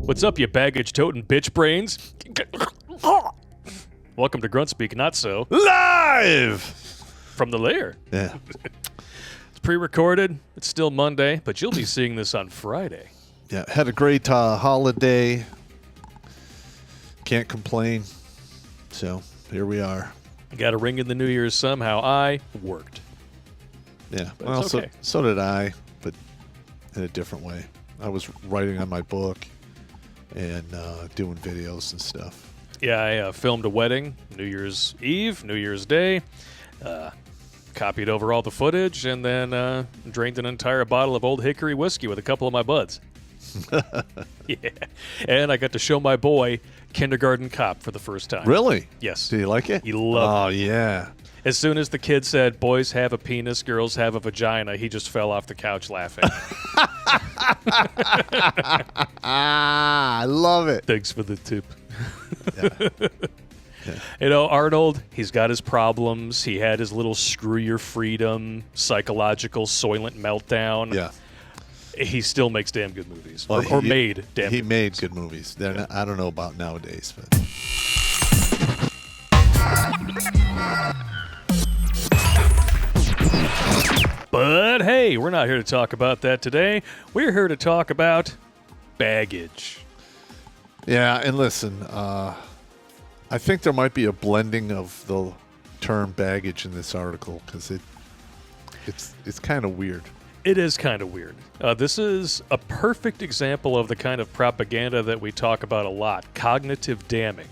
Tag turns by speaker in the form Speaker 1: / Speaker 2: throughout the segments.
Speaker 1: What's up, you baggage-toting bitch brains? Welcome to Grunt Speak, not so.
Speaker 2: Live!
Speaker 1: From the lair.
Speaker 2: Yeah.
Speaker 1: It's pre-recorded. It's still Monday, but you'll be seeing this on Friday.
Speaker 2: Yeah. Had a great holiday. Can't complain. So, here we are.
Speaker 1: Got to ring in the New Year's somehow. I worked.
Speaker 2: Yeah.
Speaker 1: But
Speaker 2: Well,
Speaker 1: it's okay.
Speaker 2: so did I, but in a different way. I was writing on my book and doing videos and stuff.
Speaker 1: Yeah, I filmed a wedding, New Year's Eve, New Year's Day, copied over all the footage, and then drained an entire bottle of Old Hickory whiskey with a couple of my buds. Yeah. And I got to show my boy Kindergarten Cop for the first time.
Speaker 2: Really?
Speaker 1: Yes.
Speaker 2: Do you like it?
Speaker 1: He loved
Speaker 2: it. Oh, yeah.
Speaker 1: As soon as the kid said, boys have a penis, girls have a vagina, he just fell off the couch laughing.
Speaker 2: I love it.
Speaker 1: Thanks for the tip.
Speaker 2: Yeah. Yeah.
Speaker 1: You know, Arnold, he's got his problems. He had his little screw your freedom, psychological Soylent meltdown.
Speaker 2: Yeah.
Speaker 1: He still makes damn good movies.
Speaker 2: Well,
Speaker 1: or made damn
Speaker 2: He
Speaker 1: good
Speaker 2: made
Speaker 1: movies.
Speaker 2: good movies. They're not, I don't know about nowadays, but...
Speaker 1: But hey, we're not here to talk about that today. We're here to talk about baggage.
Speaker 2: Yeah, and listen, I think there might be a blending of the term baggage in this article because it's kind of weird.
Speaker 1: It is kind of weird. This is a perfect example of the kind of propaganda that we talk about a lot, cognitive damning,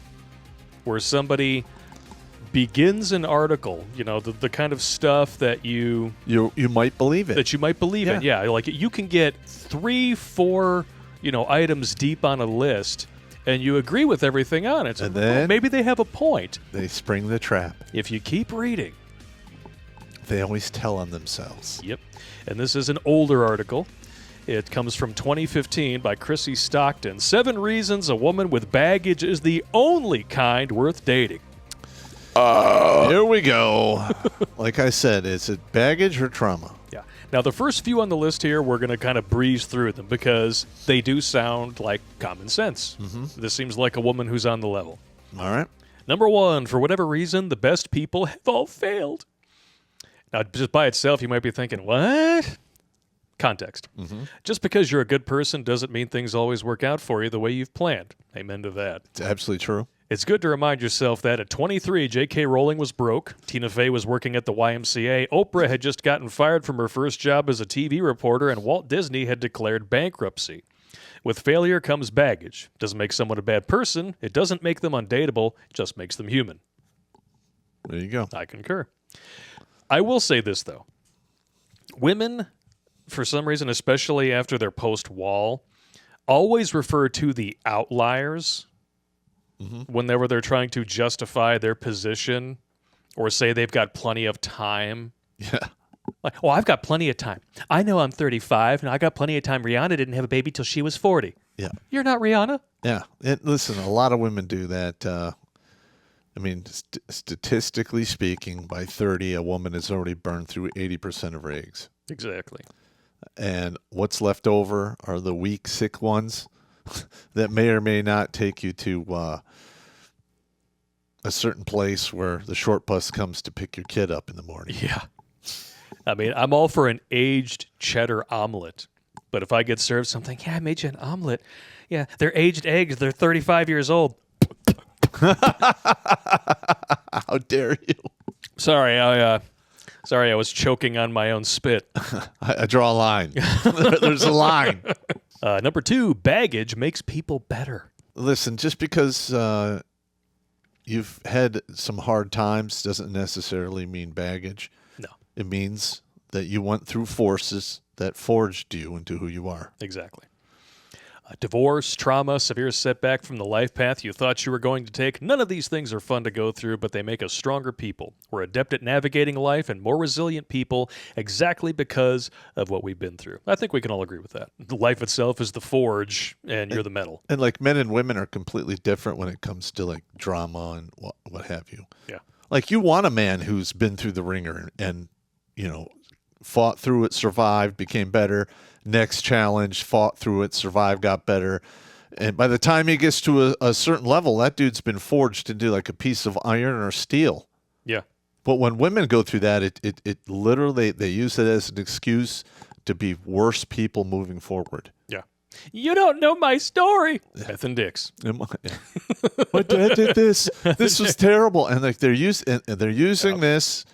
Speaker 1: where somebody begins an article, you know, the kind of stuff that you
Speaker 2: might believe it.
Speaker 1: That you might believe in. Yeah, like you can get 3-4, items deep on a list, and you agree with everything on it. So,
Speaker 2: and then
Speaker 1: maybe they have a point.
Speaker 2: They spring the trap.
Speaker 1: If you keep reading.
Speaker 2: They always tell on themselves.
Speaker 1: Yep. And this is an older article. It comes from 2015 by Chrissy Stockton. 7 reasons a woman with baggage is the only kind worth dating.
Speaker 2: Here we go. Like I said, is it baggage or trauma?
Speaker 1: Yeah. Now, the first few on the list here, we're going to kind of breeze through them because they do sound like common sense. Mm-hmm. This seems like a woman who's on the level.
Speaker 2: All right.
Speaker 1: Number 1, for whatever reason, the best people have all failed. Now, just by itself, you might be thinking, what? Context. Mm-hmm. Just because you're a good person doesn't mean things always work out for you the way you've planned. Amen to that.
Speaker 2: It's absolutely true.
Speaker 1: It's good to remind yourself that at 23, J.K. Rowling was broke, Tina Fey was working at the YMCA, Oprah had just gotten fired from her first job as a TV reporter, and Walt Disney had declared bankruptcy. With failure comes baggage. Doesn't make someone a bad person. It doesn't make them undateable. It just makes them human.
Speaker 2: There you go.
Speaker 1: I concur. I will say this, though. Women, for some reason, especially after their post-Wall, always refer to the outliers whenever they're trying to justify their position or say they've got plenty of time.
Speaker 2: Yeah.
Speaker 1: Like, I've got plenty of time. I know I'm 35, and I got plenty of time. Rihanna didn't have a baby till she was 40.
Speaker 2: Yeah.
Speaker 1: You're not Rihanna.
Speaker 2: Yeah. Listen, a lot of women do that. Statistically speaking, by 30, a woman has already burned through 80% of her eggs.
Speaker 1: Exactly.
Speaker 2: And what's left over are the weak, sick ones that may or may not take you to a certain place where the short bus comes to pick your kid up in the morning.
Speaker 1: Yeah. I mean, I'm all for an aged cheddar omelet. But if I get served something, I made you an omelet. Yeah, they're aged eggs. They're 35 years old.
Speaker 2: How dare you?
Speaker 1: Sorry, I was choking on my own spit.
Speaker 2: I draw a line. There's a line.
Speaker 1: Number 2, baggage makes people better.
Speaker 2: Listen, just because you've had some hard times doesn't necessarily mean baggage.
Speaker 1: No.
Speaker 2: It means that you went through forces that forged you into who you are.
Speaker 1: Exactly. Divorce, trauma, severe setback from the life path you thought you were going to take. None of these things are fun to go through, but they make us stronger people. We're adept at navigating life and more resilient people exactly because of what we've been through. I think we can all agree with that. Life itself is the forge, and you're the metal.
Speaker 2: And like men and women are completely different when it comes to like drama and what have you.
Speaker 1: Yeah.
Speaker 2: Like you want a man who's been through the ringer and fought through it, survived, became better. Next challenge, fought through it, survived, got better. And by the time he gets to a certain level, that dude's been forged into like a piece of iron or steel.
Speaker 1: Yeah.
Speaker 2: But when women go through that, it literally, they use it as an excuse to be worse people moving forward.
Speaker 1: Yeah. You don't know my story. Beth and Dix.
Speaker 2: My dad did this. This was terrible. And like they're using this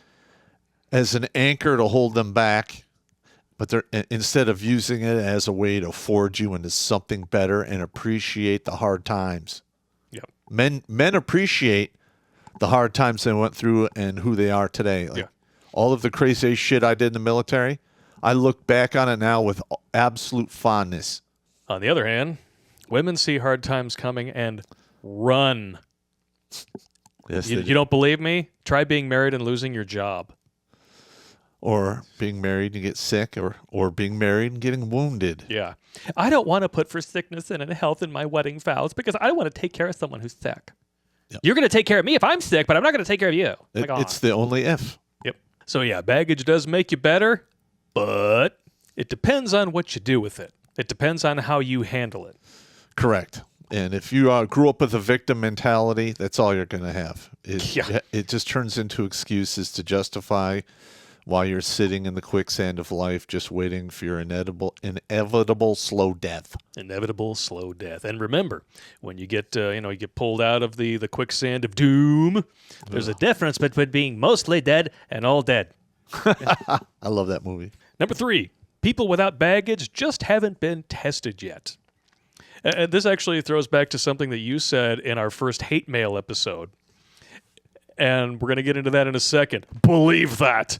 Speaker 2: as an anchor to hold them back. But they're instead of using it as a way to forge you into something better and appreciate the hard times.
Speaker 1: Yep.
Speaker 2: Men appreciate the hard times they went through and who they are today. Like all of the crazy shit I did in the military, I look back on it now with absolute fondness.
Speaker 1: On the other hand, women see hard times coming and run.
Speaker 2: Yes,
Speaker 1: You don't believe me? Try being married and losing your job.
Speaker 2: Or being married and get sick, or being married and getting wounded.
Speaker 1: Yeah. I don't want to put for sickness and health in my wedding vows because I want to take care of someone who's sick. Yep. You're going to take care of me if I'm sick, but I'm not going to take care of you.
Speaker 2: It's the only if.
Speaker 1: Yep. So yeah, baggage does make you better, but it depends on what you do with it. It depends on how you handle it.
Speaker 2: Correct. And if you grew up with a victim mentality, that's all you're going to have. It just turns into excuses to justify while you're sitting in the quicksand of life, just waiting for your inevitable slow death.
Speaker 1: Inevitable slow death. And remember, when you get you get pulled out of the quicksand of doom, there's a difference between being mostly dead and all dead.
Speaker 2: I love that movie.
Speaker 1: Number 3, people without baggage just haven't been tested yet. And this actually throws back to something that you said in our first hate mail episode. And we're going to get into that in a second. Believe that.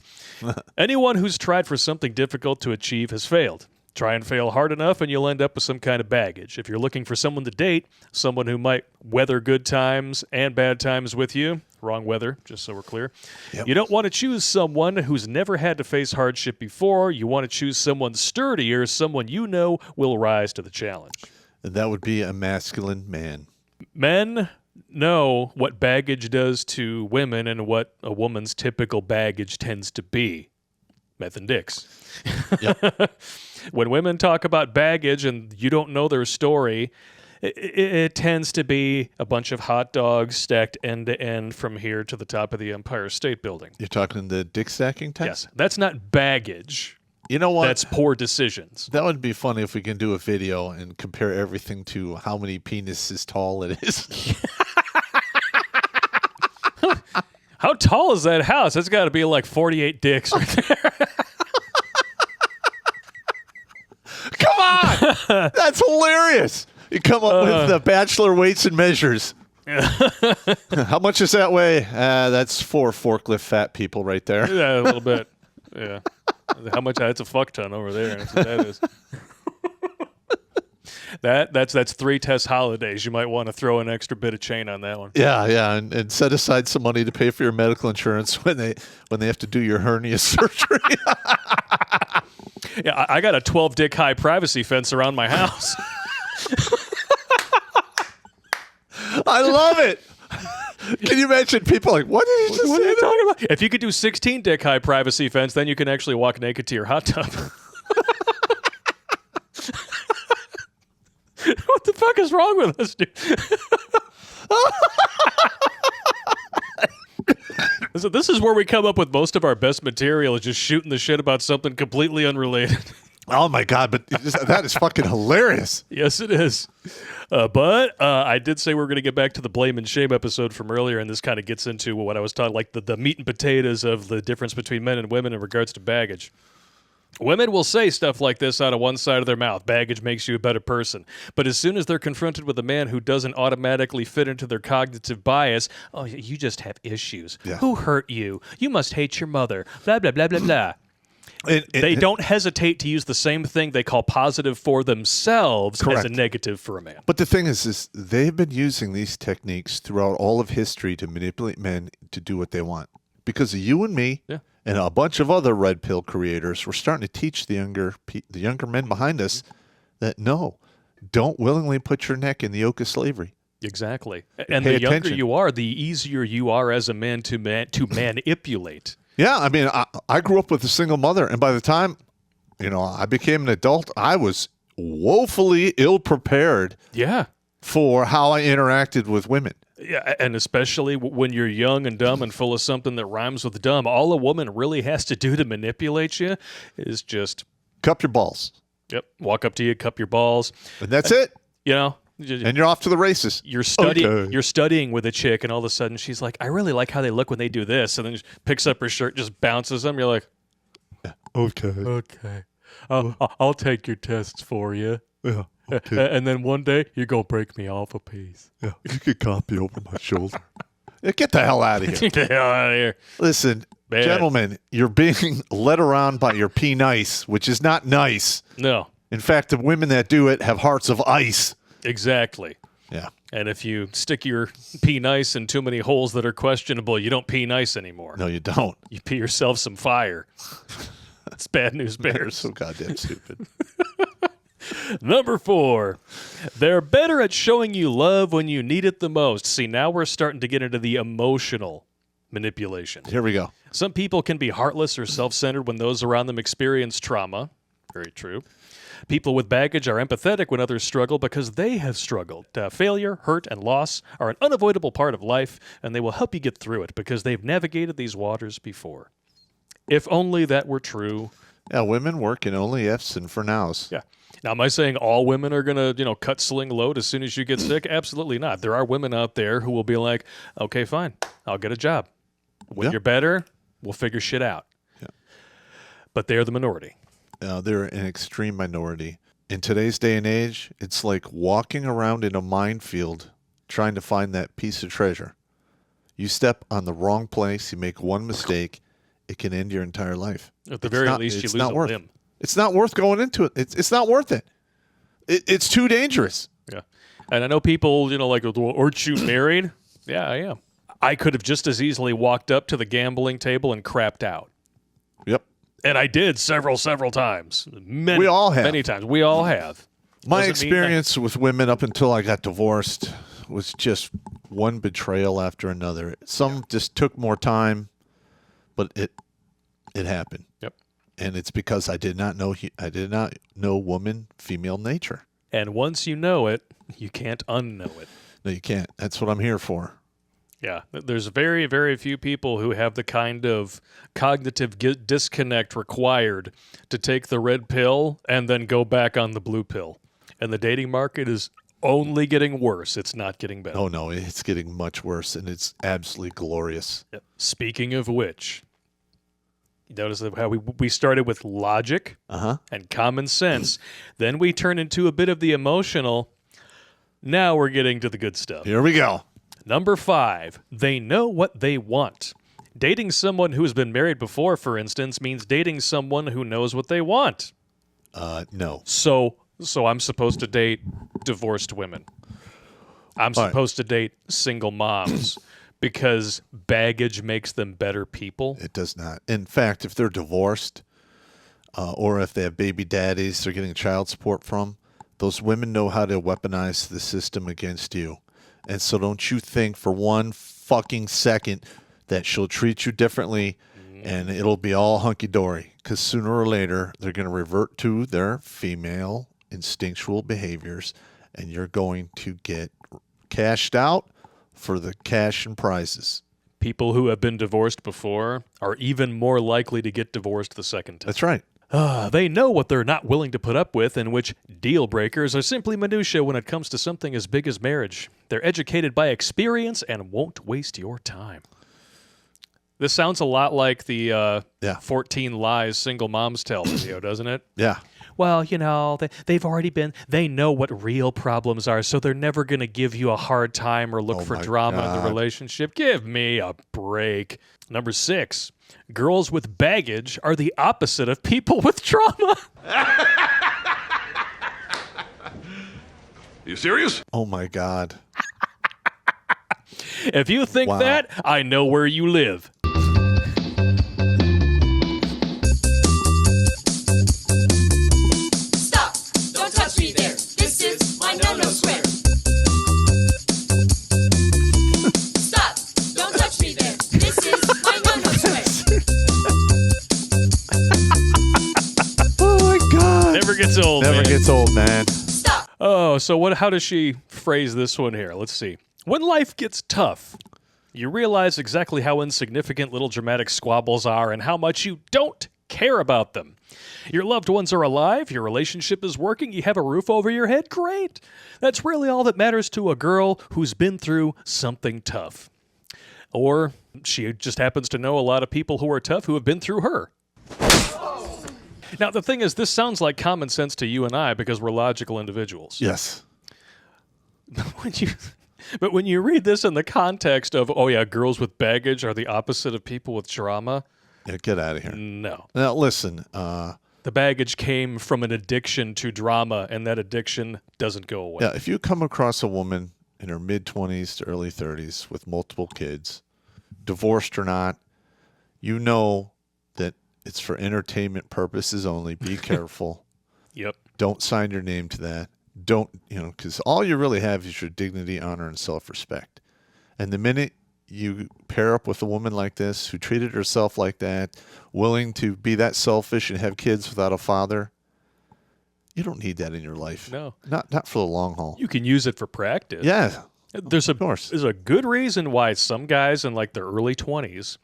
Speaker 1: Anyone who's tried for something difficult to achieve has failed. Try and fail hard enough and you'll end up with some kind of baggage. If you're looking for someone to date, someone who might weather good times and bad times with you, wrong weather, just so we're clear. Yep. You don't want to choose someone who's never had to face hardship before. You want to choose someone sturdier, someone you know will rise to the challenge.
Speaker 2: And that would be a masculine man.
Speaker 1: Men know what baggage does to women and what a woman's typical baggage tends to be. Meth and dicks. Yep. When women talk about baggage and you don't know their story, it tends to be a bunch of hot dogs stacked end to end from here to the top of the Empire State Building.
Speaker 2: You're talking the dick stacking type?
Speaker 1: Yes. That's not baggage.
Speaker 2: You know what?
Speaker 1: That's poor decisions.
Speaker 2: That would be funny if we can do a video and compare everything to how many penises tall it is.
Speaker 1: How tall is that house? It's got to be like 48 dicks right there.
Speaker 2: Come on! That's hilarious. You come up with the bachelor weights and measures. How much does that weigh? That's 4 forklift fat people right there.
Speaker 1: Yeah, a little bit. Yeah. How much? That's a fuck ton over there. That's what that is. That's 3 test holidays. You might want to throw an extra bit of chain on that one.
Speaker 2: Yeah, and set aside some money to pay for your medical insurance when they have to do your hernia surgery.
Speaker 1: Yeah, I got a 12 dick high privacy fence around my house.
Speaker 2: I love it. Can you imagine people like, what did you just
Speaker 1: What
Speaker 2: say?
Speaker 1: are you talking about? If you could do 16 dick high privacy fence, then you can actually walk naked to your hot tub. What the fuck is wrong with us, dude? So this is where we come up with most of our best material, is just shooting the shit about something completely unrelated.
Speaker 2: Oh my God, but that is fucking hilarious.
Speaker 1: Yes, it is. But I did say we were going to get back to the blame and shame episode from earlier, and this kind of gets into what I was talking, like the meat and potatoes of the difference between men and women in regards to baggage. Women will say stuff like this out of one side of their mouth. Baggage makes you a better person. But as soon as they're confronted with a man who doesn't automatically fit into their cognitive bias, oh, you just have issues. Yeah. Who hurt you? You must hate your mother. Blah, blah, blah, blah, blah. They don't hesitate to use the same thing they call positive for themselves as a negative for a man.
Speaker 2: But the thing is they've been using these techniques throughout all of history to manipulate men to do what they want. Because of you and me and a bunch of other red pill creators, we're starting to teach the younger men behind us that no, don't willingly put your neck in the yoke of slavery.
Speaker 1: Exactly. And the younger you are, the easier you are as a man to manipulate.
Speaker 2: Yeah, I mean, I grew up with a single mother, and by the time, I became an adult, I was woefully ill-prepared
Speaker 1: Yeah.
Speaker 2: for how I interacted with women.
Speaker 1: Yeah, and especially when you're young and dumb and full of something that rhymes with dumb, all a woman really has to do to manipulate you is just,
Speaker 2: Cup your balls.
Speaker 1: yep, walk up to you, cup your balls.
Speaker 2: And that's it.
Speaker 1: You know,
Speaker 2: And you're off to the races.
Speaker 1: you're studying.
Speaker 2: Okay.
Speaker 1: You're studying with a chick, and all of a sudden she's like, "I really like how they look when they do this," and then she picks up her shirt, just bounces them. You're like,
Speaker 2: Okay.
Speaker 1: "Okay, I'll take your tests for you."
Speaker 2: Yeah. Okay.
Speaker 1: And then one day you're gonna break me off a piece.
Speaker 2: Yeah. You could copy over my shoulder. Yeah, get the hell out of here.
Speaker 1: Get the hell out of here.
Speaker 2: Listen,
Speaker 1: Bad.
Speaker 2: gentlemen, you're being led around by your pee nice, which is not nice.
Speaker 1: No,
Speaker 2: In fact, the women that do it have hearts of ice.
Speaker 1: exactly.
Speaker 2: Yeah.
Speaker 1: And if you stick your pee nice in too many holes that are questionable, you don't pee nice anymore.
Speaker 2: No, you don't.
Speaker 1: You pee yourself some fire. It's bad news
Speaker 2: They're
Speaker 1: bears.
Speaker 2: so goddamn stupid.
Speaker 1: Number 4, they're better at showing you love when you need it the most. See, now we're starting to get into the emotional manipulation.
Speaker 2: Here we go.
Speaker 1: Some people can be heartless or self-centered when those around them experience trauma. Very true. People with baggage are empathetic when others struggle because they have struggled. Failure, hurt, and loss are an unavoidable part of life, and they will help you get through it because they've navigated these waters before. If only that were true.
Speaker 2: Yeah, women work in only ifs and for nows.
Speaker 1: Yeah. Now, am I saying all women are going to, cut sling load as soon as you get sick? Absolutely not. There are women out there who will be like, okay, fine, I'll get a job. When you're better, we'll figure shit out.
Speaker 2: Yeah.
Speaker 1: But they're the minority.
Speaker 2: They're an extreme minority. In today's day and age, it's like walking around in a minefield trying to find that piece of treasure. You step on the wrong place, you make one mistake, it can end your entire life.
Speaker 1: At the very least, you lose a limb.
Speaker 2: It's not worth going into it. It's not worth it. It's too dangerous.
Speaker 1: Yeah. And I know people, like, well, aren't you married? Yeah, I am. I could have just as easily walked up to the gambling table and crapped out.
Speaker 2: Yep.
Speaker 1: And I did several times.
Speaker 2: We all have.
Speaker 1: Many times. We all have.
Speaker 2: My
Speaker 1: Doesn't mean
Speaker 2: experience with women up until I got divorced was just one betrayal after another. Some just took more time, but it happened.
Speaker 1: Yep.
Speaker 2: And it's because I did not know woman female nature.
Speaker 1: And once you know it, you can't unknow it.
Speaker 2: No, you can't. That's what I'm here for.
Speaker 1: Yeah, there's very, very few people who have the kind of cognitive disconnect required to take the red pill and then go back on the blue pill. And the dating market is only getting worse. It's not getting better.
Speaker 2: Oh, no, it's getting much worse, and it's absolutely glorious.
Speaker 1: Yep. Speaking of which, you notice how we started with logic and common sense. Then we turn into a bit of the emotional. Now we're getting to the good stuff.
Speaker 2: Here we go.
Speaker 1: Number 5, they know what they want. Dating someone who's been married before, for instance, means dating someone who knows what they want.
Speaker 2: No.
Speaker 1: So I'm supposed to date divorced women. I'm supposed to date single moms because baggage makes them better people.
Speaker 2: It does not. In fact, if they're divorced or if they have baby daddies they're getting child support from, those women know how to weaponize the system against you. And so don't you think for one fucking second that she'll treat you differently and it'll be all hunky-dory. Because sooner or later, they're going to revert to their female instinctual behaviors and you're going to get cashed out for the cash and prizes.
Speaker 1: People who have been divorced before are even more likely to get divorced the second time.
Speaker 2: That's right.
Speaker 1: They know what they're not willing to put up with, and which deal breakers are simply minutia when it comes to something as big as marriage. They're educated by experience and won't waste your time. This sounds a lot like the 14 lies single moms tell video, doesn't it?
Speaker 2: Yeah.
Speaker 1: Well, they know what real problems are, so they're never going to give you a hard time or look for drama in the relationship. Give me a break. Number 6, girls with baggage are the opposite of people with trauma.
Speaker 3: You serious?
Speaker 2: Oh, my God.
Speaker 1: If you think that, I know where you live.
Speaker 4: Stop! Don't touch me there. This is my no-no square. Stop! Don't touch me there. This is my no-no square.
Speaker 2: Oh, my God.
Speaker 1: Never gets old. old,
Speaker 2: Never
Speaker 1: man.
Speaker 2: gets old, man.
Speaker 4: Stop.
Speaker 1: Oh, so how does she phrase this one here? Let's see. When life gets tough, you realize exactly how insignificant little dramatic squabbles are and how much you don't care about them. Your loved ones are alive, your relationship is working, you have a roof over your head, great. That's really all that matters to a girl who's been through something tough. Or she just happens to know a lot of people who are tough who have been through her. Now, the thing is, this sounds like common sense to you and I because we're logical individuals.
Speaker 2: Yes.
Speaker 1: But when you read this in the context of, oh yeah, girls with baggage are the opposite of people with drama,
Speaker 2: Yeah, get out of here.
Speaker 1: no.
Speaker 2: Now, listen.
Speaker 1: The baggage came from an addiction to drama, and that addiction doesn't go away.
Speaker 2: Yeah, if you come across a woman in her mid-20s to early 30s with multiple kids, divorced or not, you know that it's for entertainment purposes only. Be careful.
Speaker 1: Yep.
Speaker 2: Don't sign your name to that. Don't, because all you really have is your dignity, honor, and self-respect. And the minute you pair up with a woman like this who treated herself like that, willing to be that selfish and have kids without a father, you don't need that in your life.
Speaker 1: No.
Speaker 2: Not for the long haul.
Speaker 1: You can use it for practice.
Speaker 2: Yeah.
Speaker 1: There's
Speaker 2: course.
Speaker 1: a good reason why some guys in like their early 20s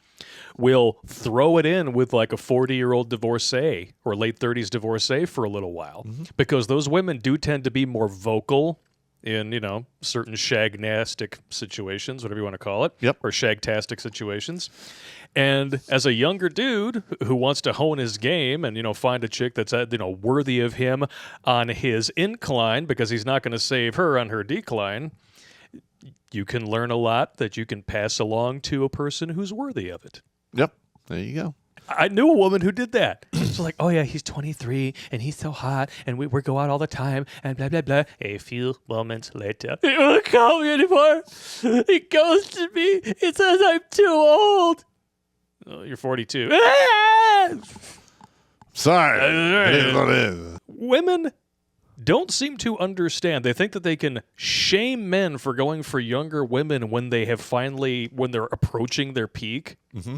Speaker 1: will throw it in with like a 40-year-old divorcee or late 30s divorcee for a little while because those women do tend to be more vocal in, certain shagnastic situations, whatever you want to call it,
Speaker 2: Yep.
Speaker 1: or shagtastic situations. And as a younger dude who wants to hone his game and, find a chick that's, worthy of him on his incline because he's not going to save her on her decline, you can learn a lot that you can pass along to a person who's worthy of it.
Speaker 2: Yep. There you go.
Speaker 1: I knew a woman who did that. She's like, oh, yeah, he's 23, and he's so hot, and we go out all the time, and blah, blah, blah. A few moments later, he won't call me anymore. He ghosted me. He says I'm too old. Oh, you're 42.
Speaker 2: Sorry. It is what it is.
Speaker 1: Women don't seem to understand. They think that they can shame men for going for younger women when they're approaching their peak. Mm-hmm.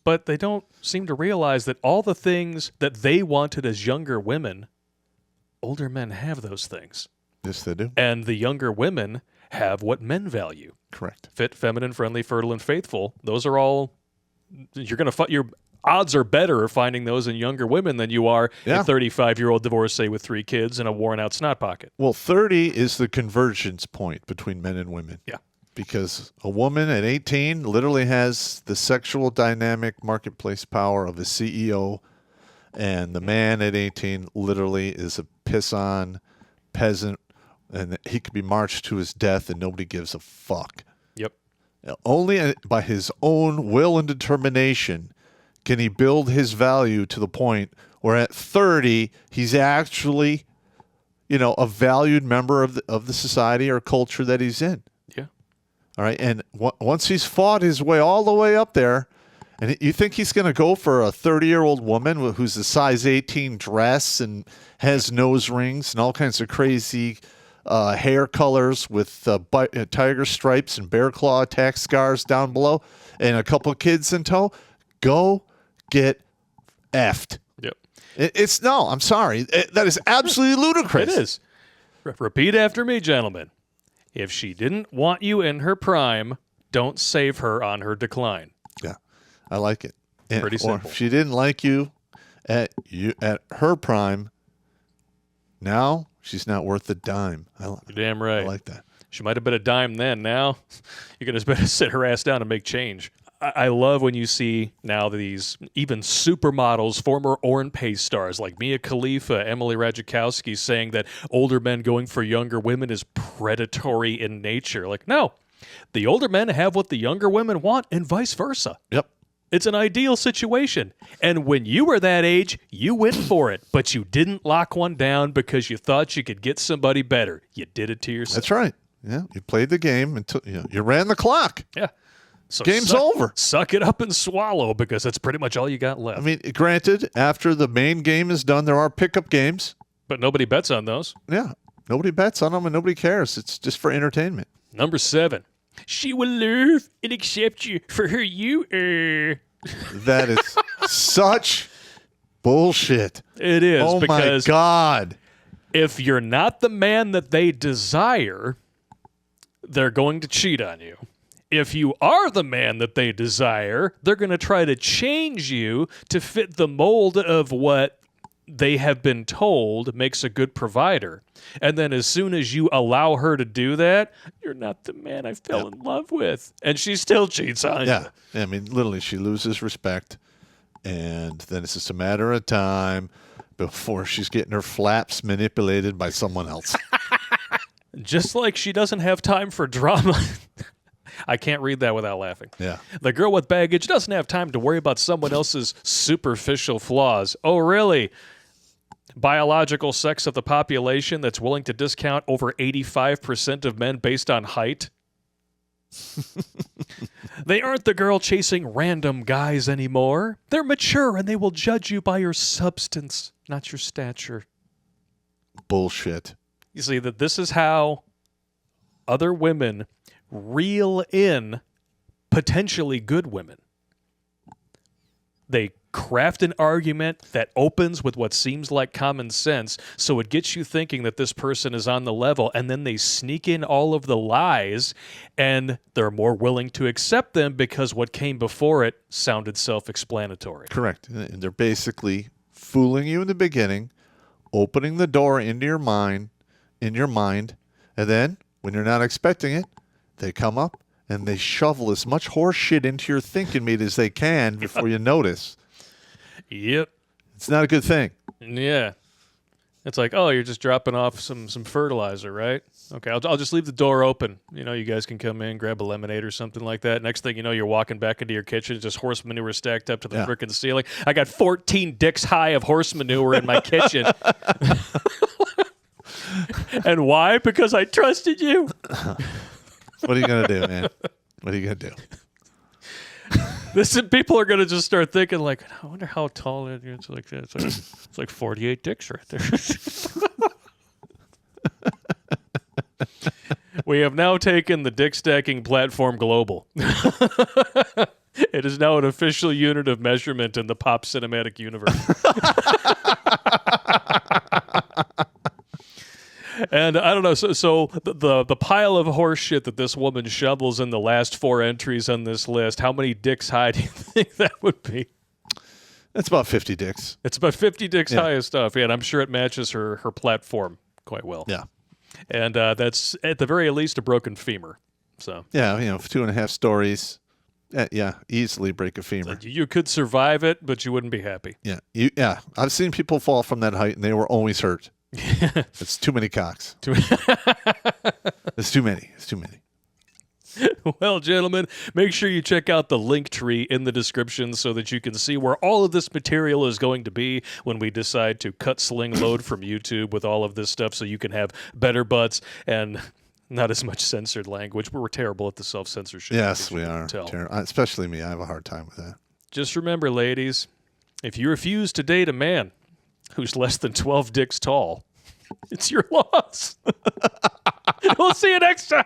Speaker 1: But they don't seem to realize that all the things that they wanted as younger women, older men have those things.
Speaker 2: Yes, they do.
Speaker 1: And the younger women have what men value.
Speaker 2: Correct.
Speaker 1: Fit, feminine, friendly, fertile, and faithful. Those are all, your odds are better of finding those in younger women than you are
Speaker 2: Yeah.
Speaker 1: a 35-year-old divorcee with 3 kids and a worn-out snot pocket.
Speaker 2: Well, 30 is the convergence point between men and women.
Speaker 1: Yeah.
Speaker 2: Because a woman at 18 literally has the sexual dynamic marketplace power of a CEO, and the man at 18 literally is a piss-on peasant, and he could be marched to his death, and nobody gives a fuck.
Speaker 1: Yep.
Speaker 2: Only by his own will and determination can he build his value to the point where at 30 he's actually, a valued member of the society or culture that he's in.
Speaker 1: Yeah.
Speaker 2: All right, and once he's fought his way all the way up there, and you think he's going to go for a 30-year-old woman who's a size 18 dress and has nose rings and all kinds of crazy hair colors with tiger stripes and bear claw attack scars down below and a couple of kids in tow? Go get effed.
Speaker 1: Yep.
Speaker 2: I'm sorry. That is absolutely ludicrous.
Speaker 1: It is. Repeat after me, gentlemen. If she didn't want you in her prime, don't save her on her decline.
Speaker 2: Yeah, I like it.
Speaker 1: Pretty simple.
Speaker 2: Or if she didn't like you at her prime, now she's not worth a dime.
Speaker 1: You're damn right.
Speaker 2: I like that.
Speaker 1: She might have been a dime then. Now, you're going to better sit her ass down and make change. I love when you see now these even supermodels, former Orange Pace stars like Mia Khalifa, Emily Ratajkowski saying that older men going for younger women is predatory in nature. Like, no, the older men have what the younger women want and vice versa.
Speaker 2: Yep.
Speaker 1: It's an ideal situation. And when you were that age, you went for it, but you didn't lock one down because you thought you could get somebody better. You did it to yourself.
Speaker 2: That's right. Yeah, you played the game until you ran the clock.
Speaker 1: Yeah. So
Speaker 2: Game's over.
Speaker 1: Suck it up and swallow because that's pretty much all you got left.
Speaker 2: I mean, granted, after the main game is done, there are pickup games.
Speaker 1: But nobody bets on those.
Speaker 2: Yeah, nobody bets on them and nobody cares. It's just for entertainment.
Speaker 1: Number 7. She will love and accept you for who you are.
Speaker 2: That is such bullshit.
Speaker 1: It is.
Speaker 2: Oh, my
Speaker 1: because
Speaker 2: God.
Speaker 1: if you're not the man that they desire, they're going to cheat on you. If you are the man that they desire, they're going to try to change you to fit the mold of what they have been told makes a good provider. And then as soon as you allow her to do that, you're not the man I fell in love with. And she still cheats on you.
Speaker 2: Yeah. I mean, literally, she loses respect. And then it's just a matter of time before she's getting her flaps manipulated by someone else.
Speaker 1: Just like she doesn't have time for drama. I can't read that without laughing.
Speaker 2: Yeah.
Speaker 1: The girl with baggage doesn't have time to worry about someone else's superficial flaws. Oh, really? Biological sex of the population that's willing to discount over 85% of men based on height? They aren't the girl chasing random guys anymore. They're mature and they will judge you by your substance, not your stature.
Speaker 2: Bullshit.
Speaker 1: You see, that this is how other women reel in potentially good women. They craft an argument that opens with what seems like common sense, so it gets you thinking that this person is on the level, and then they sneak in all of the lies, and they're more willing to accept them because what came before it sounded self-explanatory.
Speaker 2: Correct. And they're basically fooling you in the beginning, opening the door into your mind, and then when you're not expecting it, they come up and they shovel as much horse shit into your thinking meat as they can before you notice.
Speaker 1: Yep.
Speaker 2: It's not a good thing.
Speaker 1: Yeah. It's like, oh, you're just dropping off some fertilizer, right? Okay, I'll just leave the door open. You know, you guys can come in, grab a lemonade or something like that. Next thing you know, you're walking back into your kitchen, just horse manure stacked up to the frickin' ceiling. I got 14 dicks high of horse manure in my kitchen. And why? Because I trusted you.
Speaker 2: What are you going to do, man? What are you going to do?
Speaker 1: People are going to just start thinking, like, I wonder how tall it is. It's like 48 dicks right there. We have now taken the dick stacking platform global. It is now an official unit of measurement in the Popp cinematic universe. And I don't know, so the pile of horse shit that this woman shovels in the last 4 entries on this list, how many dicks high do you think that would be?
Speaker 2: That's about 50 dicks.
Speaker 1: It's about 50 dicks high of stuff, yeah, and I'm sure it matches her platform quite well.
Speaker 2: Yeah.
Speaker 1: And that's, at the very least, a broken femur. So
Speaker 2: Yeah, 2.5 stories. Yeah, easily break a femur.
Speaker 1: you could survive it, but you wouldn't be happy.
Speaker 2: Yeah. I've seen people fall from that height, and they were always hurt. It's too many cocks. It's too many.
Speaker 1: Well, gentlemen, make sure you check out the link tree in the description so that you can see where all of this material is going to be when we decide to cut sling load from YouTube with all of this stuff so you can have better butts and not as much censored language. We're terrible at the self-censorship.
Speaker 2: Yes, we are.
Speaker 1: Tell.
Speaker 2: Especially me. I have a hard time with that.
Speaker 1: Just remember, ladies, if you refuse to date a man who's less than 12 dicks tall, it's your loss. We'll see you next time.